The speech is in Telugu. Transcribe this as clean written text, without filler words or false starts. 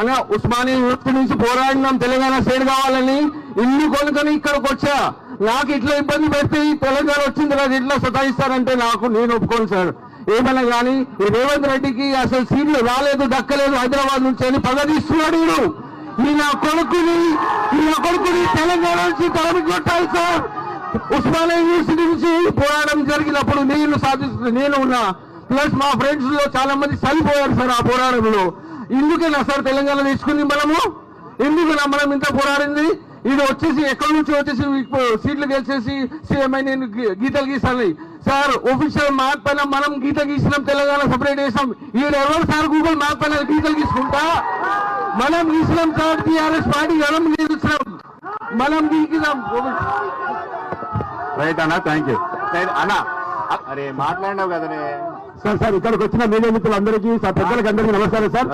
అలా ఉస్మానియా యూనివర్సిటీ నుంచి పోరాడినాం తెలంగాణ స్టేట్ కావాలని ఇల్లు కొనుక్కొని ఇక్కడికి వచ్చా. నాకు ఇట్లా ఇబ్బంది పెడితే తెలంగాణ వచ్చింది కదా ఇట్లా సతాయిస్తారంటే నేను ఒప్పుకోను సార్. ఏమన్నా కానీ ఈ రేవంత్ రెడ్డికి అసలు సీట్లు రాలేదు, దక్కలేదు హైదరాబాద్ నుంచి అని పగదీస్తున్నాడు. ఈ నా కొడుకుని తెలంగాణ నుంచి తరలి కొట్టాలి సార్. ఉస్మానియా యూనివర్సిటీ నుంచి పోరాటం జరిగినప్పుడు నేను సాధిస్తుంది నేను ఉన్నా, ప్లస్ మా ఫ్రెండ్స్ లో చాలా మంది చనిపోయారు సార్ ఆ పోరాటంలో. ఎందుకైనా సార్ తెలంగాణ తీసుకుంది మనము, ఎందుకైనా మనం ఇంత పోరాడింది? ఇది వచ్చేసి ఎక్కడి నుంచి వచ్చేసి సీట్లు గెలిచేసి సీఎంఐ నేను గీతలు గీసాలి సార్. ఒఫీషియల్ మ్యాప్ పైన మనం గీత గీసినాం, తెలంగాణ సపరేట్ చేసాం. ఎవరు సార్ గూగుల్ మ్యాప్ పైన గీతలు గీసుకుంటా? మనం గీసినాం సార్, టీఆర్ఎస్ పార్టీ మనం గీకినాం. రైట్ అన్న, థ్యాంక్ యూ అన్న. అరే మాట్లాడినావు కదనే సార్. ఇక్కడికి వచ్చిన మీడియా మిత్రులందరికీ పెద్దలకి అందరికీ నమస్కారం సార్.